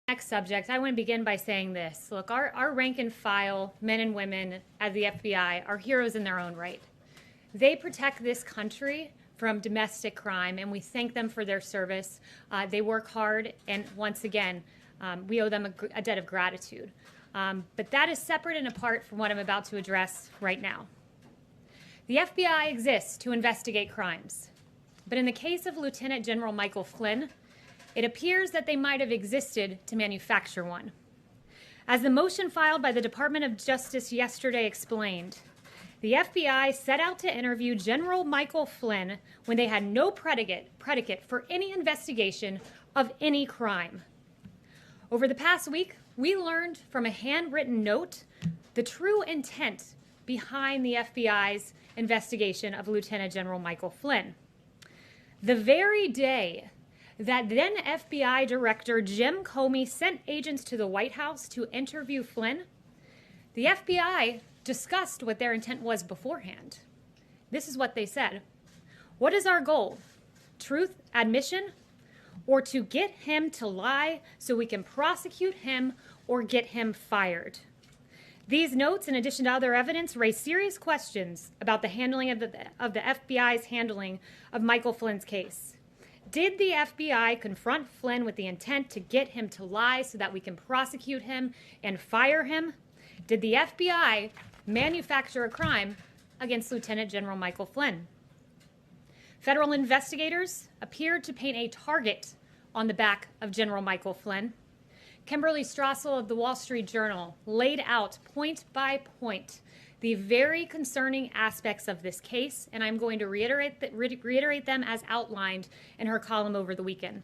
Next subject, I want to begin by saying this. Look, our rank and file men and women at the FBI are heroes in their own right. They protect this country from domestic crime, and we thank them for their service. They work hard, and once again, we owe them a debt of gratitude. But that is separate and apart from what I'm about to address right now. The FBI exists to investigate crimes, but in the case of Lieutenant General Michael Flynn, it appears that they might have existed to manufacture one. As the motion filed by the Department of Justice yesterday explained, the FBI set out to interview General Michael Flynn when they had no predicate for any investigation of any crime. Over the past week, we learned from a handwritten note the true intent behind the FBI's investigation of Lieutenant General Michael Flynn. The very day that then FBI Director Jim Comey sent agents to the White House to interview Flynn, the FBI discussed what their intent was beforehand. This is what they said. What is our goal? Truth, admission, or to get him to lie so we can prosecute him or get him fired? These notes, in addition to other evidence, raise serious questions about the handling of the FBI's handling of Michael Flynn's case. Did the FBI confront Flynn with the intent to get him to lie so that we can prosecute him and fire him? Did the FBI manufacture a crime against Lieutenant General Michael Flynn? Federal investigators appeared to paint a target on the back of General Michael Flynn. Kimberly Strassel of the Wall Street Journal laid out point by point the very concerning aspects of this case, and I'm going to reiterate them as outlined in her column over the weekend.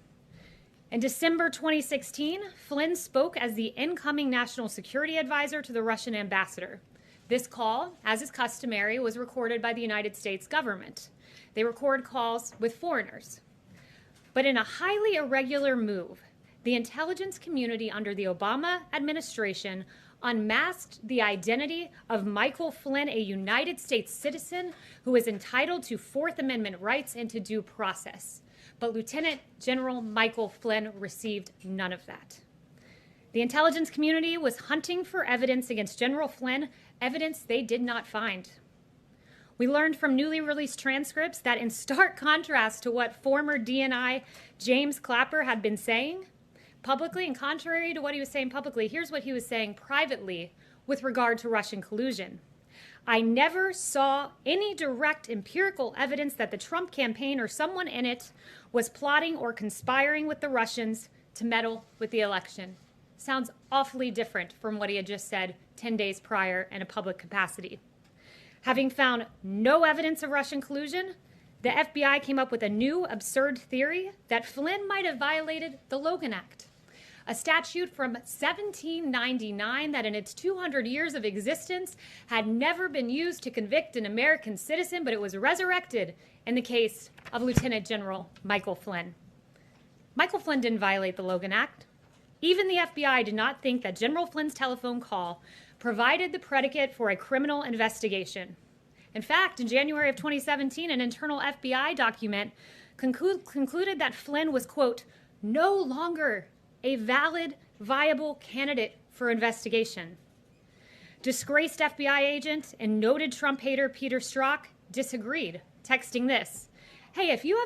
In December 2016, Flynn spoke as the incoming national security advisor to the Russian ambassador. This call, as is customary, was recorded by the United States government. They record calls with foreigners. But in a highly irregular move, the intelligence community under the Obama administration unmasked the identity of Michael Flynn, a United States citizen who is entitled to Fourth Amendment rights and to due process. But Lieutenant General Michael Flynn received none of that. The intelligence community was hunting for evidence against General Flynn, evidence they did not find. We learned from newly released transcripts that in stark contrast to what former DNI James Clapper had been saying publicly, and contrary to what he was saying publicly, here's what he was saying privately with regard to Russian collusion. I never saw any direct empirical evidence that the Trump campaign or someone in it was plotting or conspiring with the Russians to meddle with the election. Sounds awfully different from what he had just said 10 days prior in a public capacity. Having found no evidence of Russian collusion, the FBI came up with a new absurd theory that Flynn might have violated the Logan Act, a statute from 1799 that in its 200 years of existence had never been used to convict an American citizen, but it was resurrected in the case of Lieutenant General Michael Flynn. Michael Flynn didn't violate the Logan Act. Even the FBI did not think that General Flynn's telephone call provided the predicate for a criminal investigation. In fact, in January of 2017, an internal FBI document concluded that Flynn was, quote, no longer a valid, viable candidate for investigation. Disgraced FBI agent and noted Trump hater Peter Strzok disagreed, texting this: "Hey, if you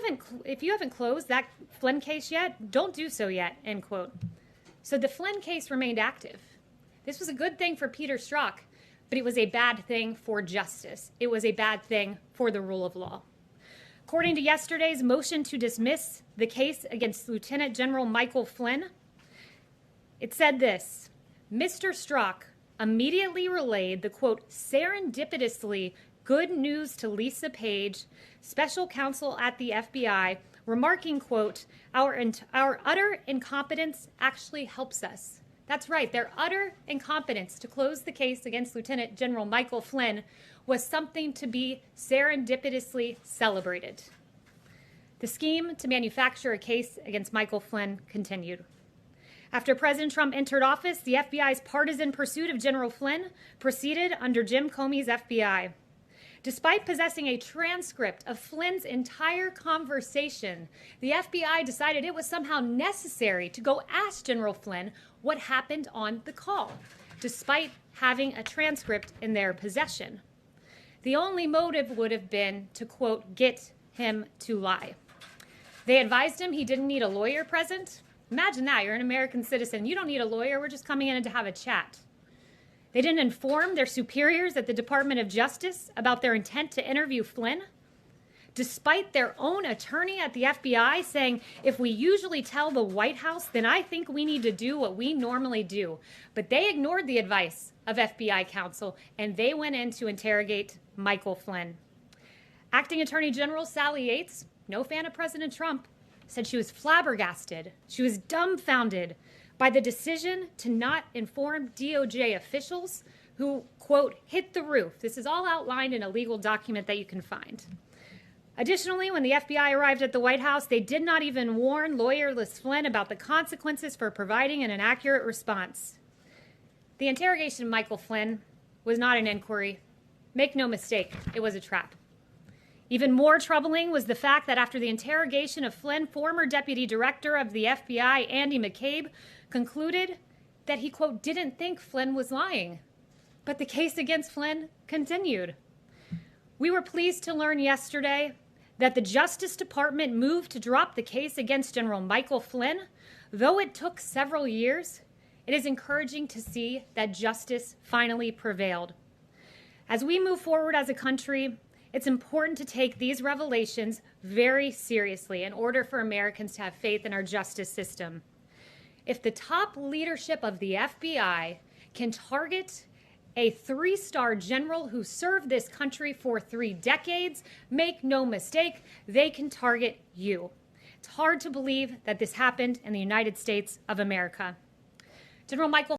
haven't closed that Flynn case yet, don't do so yet," end quote. So the Flynn case remained active. This was a good thing for Peter Strzok, but it was a bad thing for justice. It was a bad thing for the rule of law. According to yesterday's motion to dismiss the case against Lieutenant General Michael Flynn, it said this: Mr. Strzok immediately relayed the, quote, serendipitously good news to Lisa Page, special counsel at the FBI, remarking, quote, our utter incompetence actually helps us. That's right, their utter incompetence to close the case against Lieutenant General Michael Flynn was something to be serendipitously celebrated. The scheme to manufacture a case against Michael Flynn continued. After President Trump entered office, the FBI's partisan pursuit of General Flynn proceeded under Jim Comey's FBI. Despite possessing a transcript of Flynn's entire conversation, the FBI decided it was somehow necessary to go ask General Flynn what happened on the call, despite having a transcript in their possession. The only motive would have been to, quote, get him to lie. They advised him he didn't need a lawyer present. Imagine that, you're an American citizen. You don't need a lawyer, we're just coming in to have a chat. They didn't inform their superiors at the Department of Justice about their intent to interview Flynn, despite their own attorney at the FBI saying, if we usually tell the White House, then I think we need to do what we normally do. But they ignored the advice of FBI counsel, and they went in to interrogate Michael Flynn. Acting Attorney General Sally Yates, no fan of President Trump, said she was flabbergasted. She was dumbfounded by the decision to not inform DOJ officials who, quote, hit the roof. This is all outlined in a legal document that you can find. Additionally, when the FBI arrived at the White House, they did not even warn lawyerless Flynn about the consequences for providing an inaccurate response. The interrogation of Michael Flynn was not an inquiry. Make no mistake, it was a trap. Even more troubling was the fact that after the interrogation of Flynn, former Deputy Director of the FBI, Andy McCabe, concluded that he, quote, didn't think Flynn was lying. But the case against Flynn continued. We were pleased to learn yesterday that the Justice Department moved to drop the case against General Michael Flynn. Though it took several years, it is encouraging to see that justice finally prevailed. As we move forward as a country, it's important to take these revelations very seriously in order for Americans to have faith in our justice system. If the top leadership of the FBI can target a 3-star general who served this country for 3 decades, make no mistake, they can target you. It's hard to believe that this happened in the United States of America. General Michael